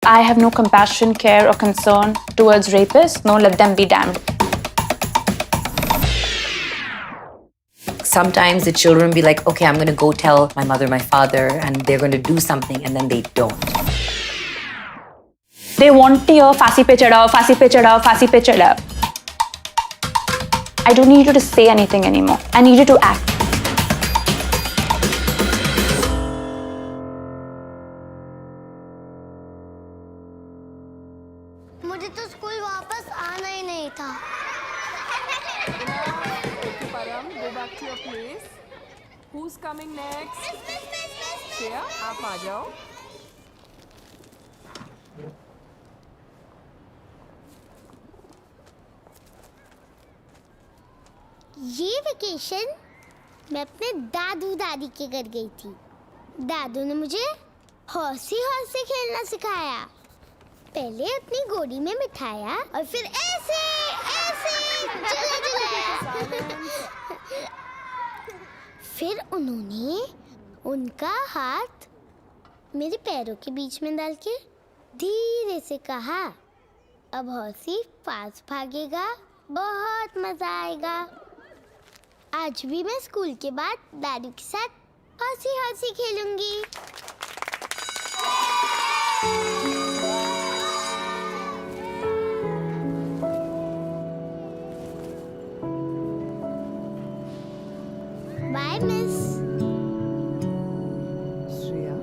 I have no compassion, care, or concern towards rapists. No, let them be damned. Sometimes the children will be like, okay, I'm going to go tell my mother, my father, and they're going to do something, and then they don't. They want to hear फांसी पे चढ़ाओ, फांसी पे चढ़ाओ, फांसी पे चढ़ाओ. I don't need you to say anything anymore. I need you to act. मुझे तो स्कूल वापस आना ही नहीं था. Param, go back to your place. Who's coming next? Shreya, आप आ जाओ. ये वेकेशन मैं अपने दादू दादी के घर गई थी. दादू ने मुझे हौसी हौसी खेलना सिखाया. पहले अपनी गोदी में बिठाया और फिर ऐसे ऐसे झूला. फिर उन्होंने उनका हाथ मेरे पैरों के बीच में डाल के धीरे से कहा, अब हौसी पास भागेगा, बहुत मजा आएगा. आज भी मैं स्कूल के बाद दादू के साथ हौसी हौसी खेलूंगी. Bye miss. Shreya.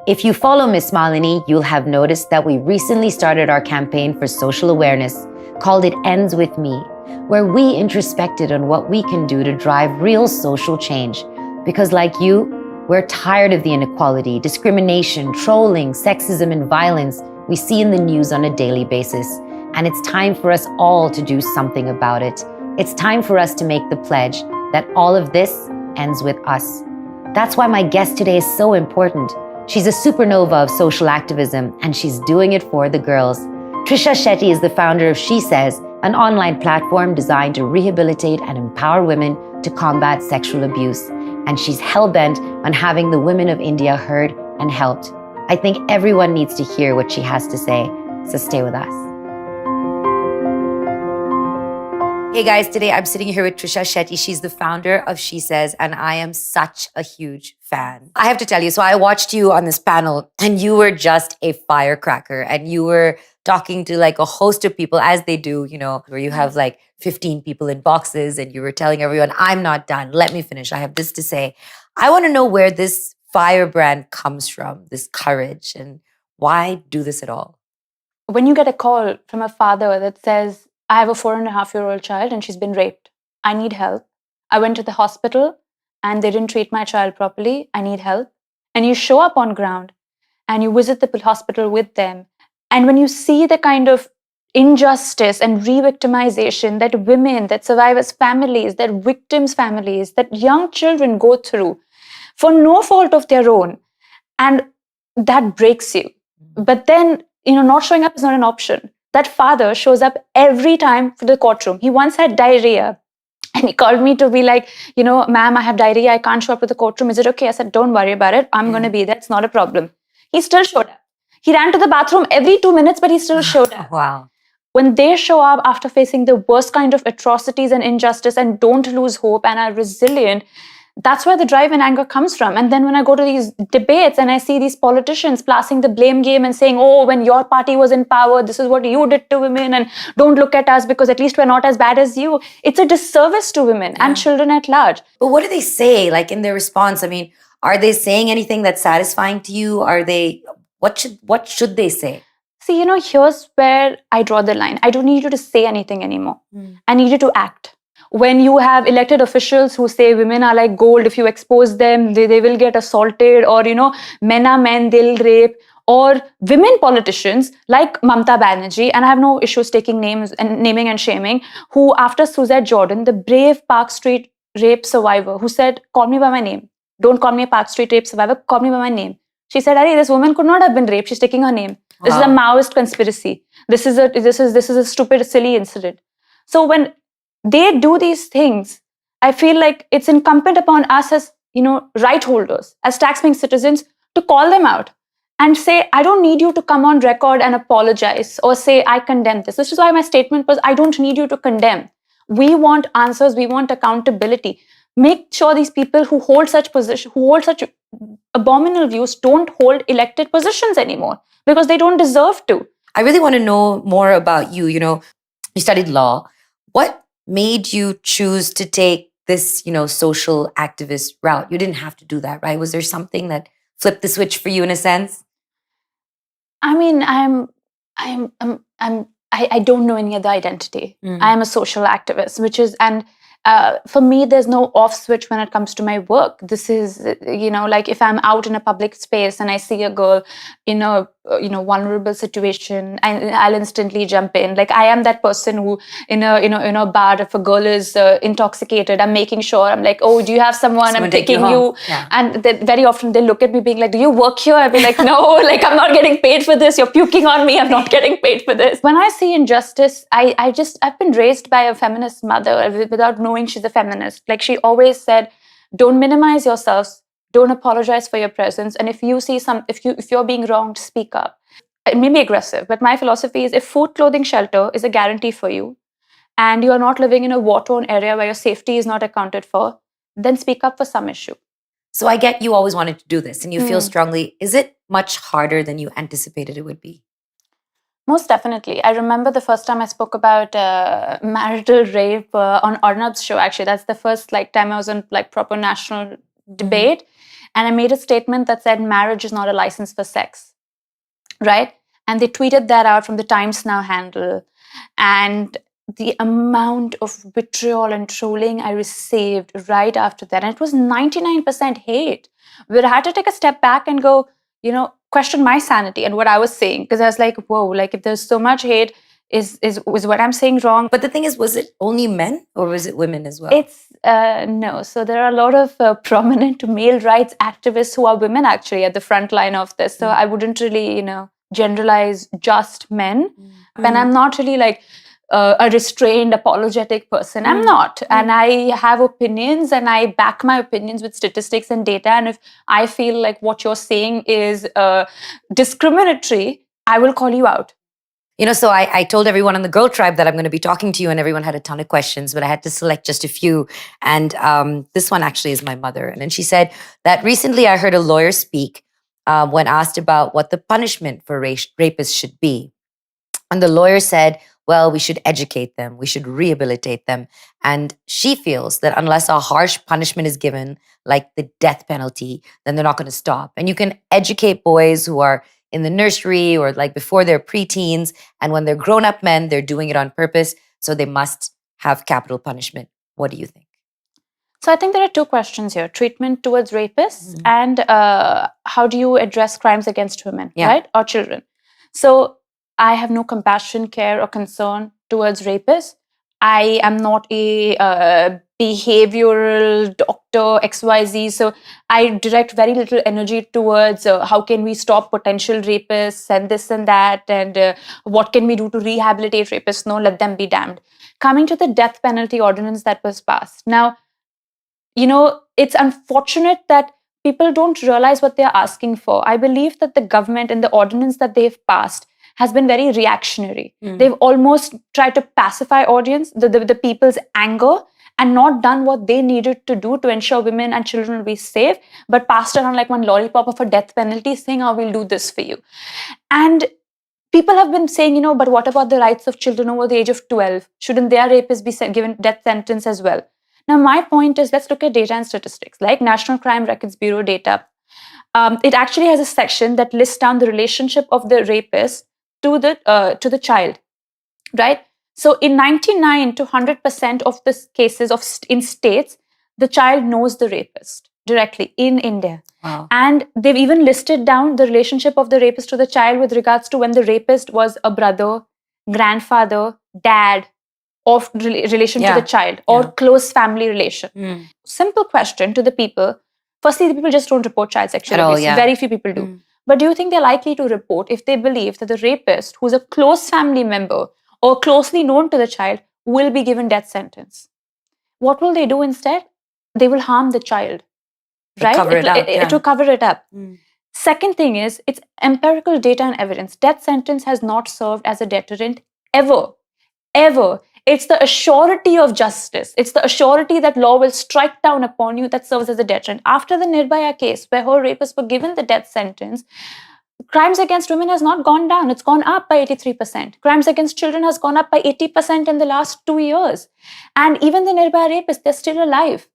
If you follow MissMalini, you'll have noticed that we recently started our campaign for social awareness called It Ends With Me, where we introspected on what we can do to drive real social change. Because like you, we're tired of the inequality, discrimination, trolling, sexism, and violence we see in the news on a daily basis. And it's time for us all to do something about it. It's time for us to make the pledge that all of this ends with us. That's why my guest today is so important. She's a supernova of social activism, and she's doing it for the girls. Trisha Shetty is the founder of She Says, an online platform designed to rehabilitate and empower women to combat sexual abuse. And she's hell-bent on having the women of India heard and helped. I think everyone needs to hear what she has to say, so stay with us. Hey guys, today I'm sitting here with Trisha Shetty. She's the founder of She Says, and I am such a huge fan. I have to tell you, so I watched you on this panel and you were just a firecracker, and you were talking to like a host of people, as they do, you know, where you have like 15 people in boxes and you were telling everyone, I'm not done, let me finish, I have this to say. I want to know where this firebrand comes from, this courage, and why do this at all? When you get a call from a father that says, I have a 4.5-year-old child and she's been raped. I need help. I went to the hospital and they didn't treat my child properly. I need help. And you show up on ground and you visit the hospital with them. And when you see the kind of injustice and re-victimization that women, that survivors' families, that victims' families, that young children go through for no fault of their own, and that breaks you. But then, not showing up is not an option. That father shows up every time for the courtroom. He once had diarrhea and he called me to be like, ma'am, I have diarrhea. I can't show up to the courtroom. Is it okay? I said, don't worry about it. I'm going to be there. It's not a problem. He still showed up. He ran to the bathroom every 2 minutes, but he still showed up. Wow. When they show up after facing the worst kind of atrocities and injustice and don't lose hope and are resilient, that's where the drive and anger comes from. And then when I go to these debates and I see these politicians passing the blame game and saying, oh, when your party was in power, this is what you did to women, and don't look at us because at least we're not as bad as you. It's a disservice to women and children at large. But what do they say, like in their response? I mean, are they saying anything that's satisfying to you? What should they say? See, here's where I draw the line. I don't need you to say anything anymore. I need you to act. When you have elected officials who say women are like gold, if you expose them, they will get assaulted, or, men are men, they'll rape. or women politicians like Mamta Banerjee, and I have no issues taking names and naming and shaming, who after Suzette Jordan, the brave Park Street rape survivor, who said, call me by my name. Don't call me a Park Street rape survivor, call me by my name. She said, Ari, this woman could not have been raped. She's taking her name. This is a Maoist conspiracy. This is a stupid, silly incident. So when they do these things, I feel like it's incumbent upon us as, right holders, as tax-paying citizens, to call them out and say, I don't need you to come on record and apologize or say, I condemn this. This is why my statement was, I don't need you to condemn. We want answers. We want accountability. Make sure these people who hold such abominable views don't hold elected positions anymore, because they don't deserve to. I really want to know more about you. You studied law. What made you choose to take this, social activist route? You didn't have to do that, right? Was there something that flipped the switch for you in a sense? I mean, I don't know any other identity. I am a social activist, for me, there's no off switch when it comes to my work. This is, like if I'm out in a public space and I see a girl in a, vulnerable situation, I'll instantly jump in. Like I am that person who, in a bar, if a girl is intoxicated, I'm making sure, I'm like, oh, do you have someone? I'm taking you. Yeah. And very often they look at me being like, do you work here? I'll be like, no, like I'm not getting paid for this. You're puking on me. I'm not getting paid for this. When I see injustice, I've been raised by a feminist mother without knowing she's a feminist. Like she always said, don't minimize yourselves, don't apologize for your presence, and if you see if you're being wronged, speak up. It may be aggressive, but my philosophy is, if food, clothing, shelter is a guarantee for you and you are not living in a war-torn area where your safety is not accounted for, then speak up for some issue. So I get you always wanted to do this and you feel strongly. Is it much harder than you anticipated it would be? Most definitely. I remember the first time I spoke about marital rape on Arnab's show. Actually, that's the first time I was on proper national debate. And I made a statement that said, marriage is not a license for sex. Right? And they tweeted that out from the Times Now handle. And the amount of vitriol and trolling I received right after that, and it was 99% hate, where I had to take a step back and go, question my sanity and what I was saying, because I was like, whoa, if there's so much hate, is what I'm saying wrong? But the thing is, was it only men or was it women as well? It's no. So there are a lot of prominent male rights activists who are women actually at the front line of this. So I wouldn't really, generalize just men. And I'm not really a restrained, apologetic person. I'm not. And I have opinions and I back my opinions with statistics and data. And if I feel like what you're saying is discriminatory, I will call you out. So I told everyone on the Girl Tribe that I'm going to be talking to you, and everyone had a ton of questions, but I had to select just a few. And this one actually is my mother. And then she said that recently I heard a lawyer speak when asked about what the punishment for rapists should be. And the lawyer said, well, we should educate them. We should rehabilitate them. And she feels that unless a harsh punishment is given, like the death penalty, then they're not going to stop. And you can educate boys who are in the nursery or before they're preteens. And when they're grown-up men, they're doing it on purpose. So they must have capital punishment. What do you think? So I think there are two questions here: treatment towards rapists and how do you address crimes against women, right? Or children. So I have no compassion, care, or concern towards rapists. I am not a behavioral doctor, XYZ. So I direct very little energy towards how can we stop potential rapists and this and that, and what can we do to rehabilitate rapists? No, let them be damned. Coming to the death penalty ordinance that was passed. Now, it's unfortunate that people don't realize what they're asking for. I believe that the government and the ordinance that they've passed has been very reactionary. They've almost tried to pacify the people's anger, and not done what they needed to do to ensure women and children will be safe, but passed around like one lollipop of a death penalty saying, oh, we'll do this for you. And people have been saying, but what about the rights of children over the age of 12? Shouldn't their rapists be given death sentence as well? Now, my point is, let's look at data and statistics, like National Crime Records Bureau data. It actually has a section that lists down the relationship of the rapist to the child, right? So in 99 to 100% of the cases in states, the child knows the rapist. directly in India. Wow. And they've even listed down the relationship of the rapist to the child with regards to when the rapist was a brother, grandfather, dad, of relation to Yeah. the child, or Yeah. close family relation. Simple question to the people. Firstly, the people just don't report child sexual At all, abuse. yeah. Very few people do. But do you think they're likely to report if they believe that the rapist, who's a close family member or closely known to the child, will be given death sentence? What will they do instead? They will harm the child, right? Cover it up, yeah. To cover it up. Second thing is, it's empirical data and evidence. Death sentence has not served as a deterrent ever. Ever. It's the assurity of justice. It's the assurity that law will strike down upon you that serves as a deterrent. After the Nirbhaya case, where her rapists were given the death sentence, crimes against women has not gone down. It's gone up by 83%. Crimes against children has gone up by 80% in the last 2 years. And even the Nirbhaya rapists, they're still alive.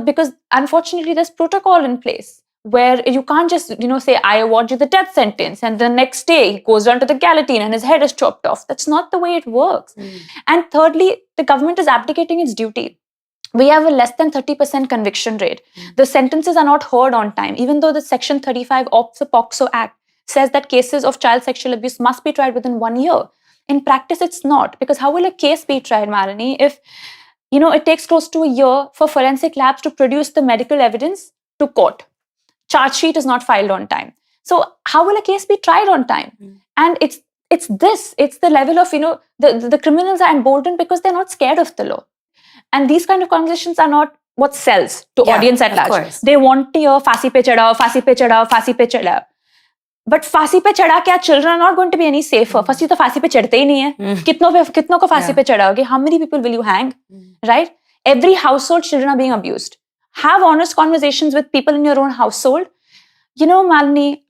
Because unfortunately, there's protocol in place where you can't just, say, I award you the death sentence, and the next day he goes down to the guillotine and his head is chopped off. That's not the way it works. And thirdly, the government is abdicating its duty. We have a less than 30% conviction rate. The sentences are not heard on time, even though the Section 35 of the POCSO Act says that cases of child sexual abuse must be tried within 1 year. In practice, it's not, because how will a case be tried, Malini, if it takes close to a year for forensic labs to produce the medical evidence to court? Charge sheet is not filed on time. So how will a case be tried on time? And it's the level of, the criminals are emboldened because they're not scared of the law. And these kind of conversations are not what sells to audience at large. Course. They want to hear फांसी पे चढ़ाओ, फांसी पे चढ़ाओ, फांसी पे चढ़ाओ. But फांसी पे चढ़ा के children are not going to be any safer. फांसी तो फांसी पे चढ़ते ही नहीं है. कितनों को फांसी पे चढ़ाओगे? How many people will you hang? Right? Every household, children are being abused. Have honest conversations with people in your own household. Malini,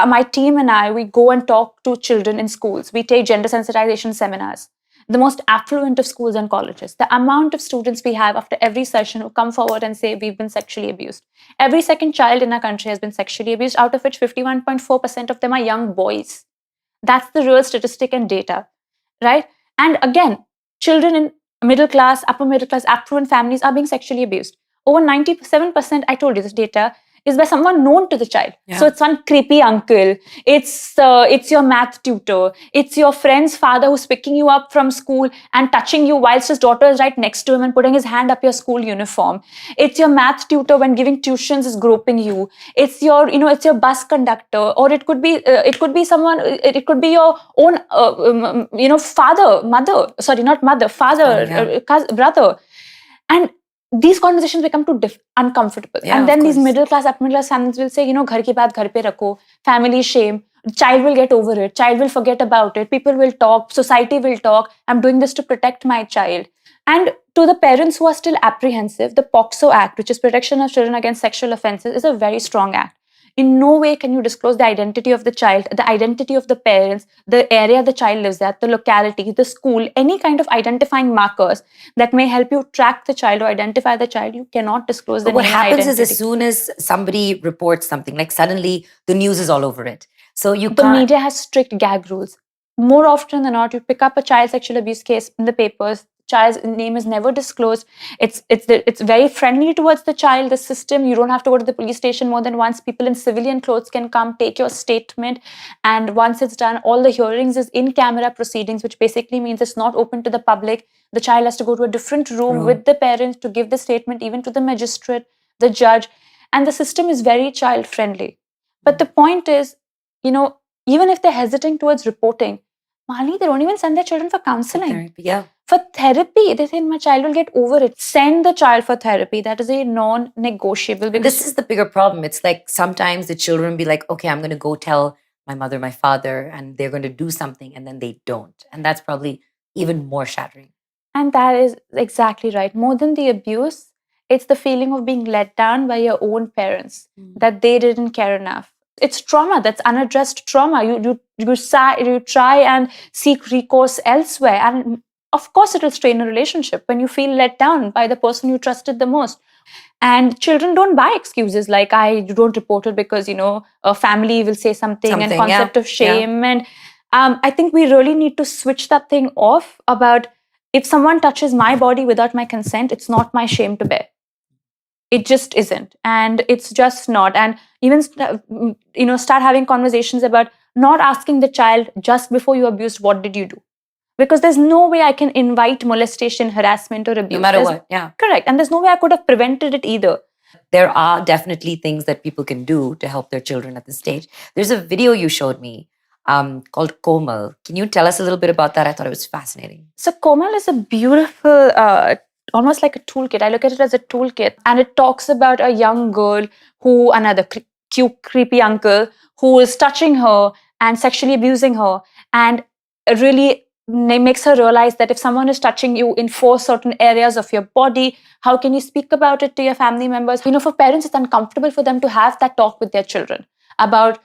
my team and I, we go and talk to children in schools. We take gender sensitization seminars. The most affluent of schools and colleges. The amount of students we have after every session who come forward and say, we've been sexually abused. Every second child in our country has been sexually abused, out of which 51.4% of them are young boys. That's the real statistic and data, right? And again, children in middle class, upper middle class, affluent families are being sexually abused. Over 97%, I told you this data, is by someone known to the child. Yeah. So it's one creepy uncle, it's your math tutor, it's your friend's father who's picking you up from school and touching you whilst his daughter is right next to him and putting his hand up your school uniform. It's your math tutor when giving tuitions is groping you. It's your, it's your bus conductor, or it could be someone, it could be your own, father, brother. And these conversations become too uncomfortable. Yeah, and then these middle class, upper middle class families will say, ghar ki baat ghar pe rakho, family shame, child will get over it, child will forget about it, people will talk, society will talk, I'm doing this to protect my child. And to the parents who are still apprehensive, the POCSO Act, which is Protection of Children Against Sexual Offences, is a very strong act. In no way can you disclose the identity of the child, the identity of the parents, the area the child lives at, the locality, the school, any kind of identifying markers that may help you track the child or identify the child. You cannot disclose the name and identity. What happens is, as soon as somebody reports something, like suddenly the news is all over it. So the media has strict gag rules. More often than not, you pick up a child sexual abuse case in the papers, child's name is never disclosed. It's very friendly towards the child, the system. You don't have to go to the police station more than once. People in civilian clothes can come, take your statement, and once it's done, all the hearings is in-camera proceedings, which basically means it's not open to the public. The child has to go to a different room with the parents to give the statement, even to the magistrate, the judge, and the system is very child-friendly. But the point is, even if they're hesitating towards reporting, Malini, they don't even send their children for counseling. Therapy, yeah. For therapy, they think my child will get over it. Send the child for therapy. That is a non-negotiable. This is the bigger problem. It's like sometimes the children be like, okay, I'm going to go tell my mother, my father, and they're going to do something, and then they don't. And that's probably even more shattering. And that is exactly right. More than the abuse, it's the feeling of being let down by your own parents, that they didn't care enough. It's trauma, that's unaddressed trauma. You try and seek recourse elsewhere. And of course, it will strain a relationship when you feel let down by the person you trusted the most. And children don't buy excuses like, I don't report it because, a family will say something and concept of shame. Yeah. And I think we really need to switch that thing off about, if someone touches my body without my consent, it's not my shame to bear. It just isn't. And it's just not. And even, start having conversations about not asking the child just before you abused, what did you do? Because there's no way I can invite molestation, harassment, or abuse. No matter what, yeah. Correct. And there's no way I could have prevented it either. There are definitely things that people can do to help their children at this stage. There's a video you showed me called Komal. Can you tell us a little bit about that? I thought it was fascinating. So Komal is a beautiful, almost like a toolkit. I look at it as a toolkit. And it talks about a young girl who, another cute, creepy uncle, who is touching her and sexually abusing her. And really makes her realize that if someone is touching you in 4 certain areas of your body, how can you speak about it to your family members? For parents, it's uncomfortable for them to have that talk with their children about,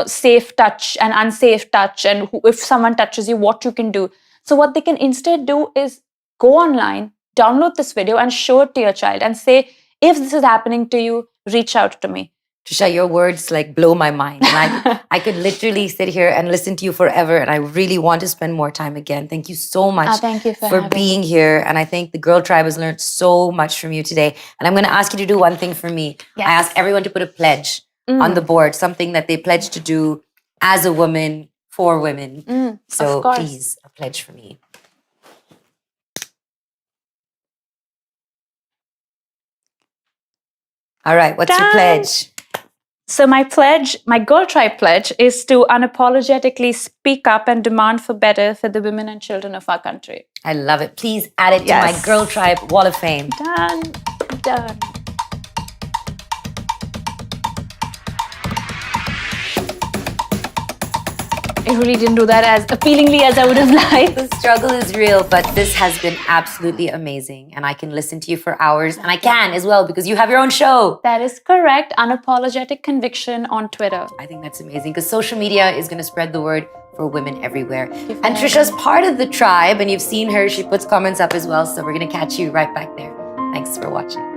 safe touch and unsafe touch, and if someone touches you, what you can do. So what they can instead do is go online, download this video and show it to your child and say, if this is happening to you, reach out to me. Trisha, your words blow my mind. And I could literally sit here and listen to you forever. And I really want to spend more time again. Thank you so much thank you for being here. And I think the Girl Tribe has learned so much from you today. And I'm going to ask you to do one thing for me. Yes. I ask everyone to put a pledge on the board, something that they pledge to do as a woman for women. So please, a pledge for me. All right, what's your pledge? So my Girl Tribe pledge is to unapologetically speak up and demand for better for the women and children of our country. I love it. Please add it to my Girl Tribe Wall of Fame. Done. I really didn't do that as appealingly as I would have liked. The struggle is real, but this has been absolutely amazing. And I can listen to you for hours. And I can as well, because you have your own show. That is correct. Unapologetic Conviction on Twitter. I think that's amazing, because social media is going to spread the word for women everywhere. And Trisha's part of the tribe, and you've seen her. She puts comments up as well. So we're going to catch you right back there. Thanks for watching.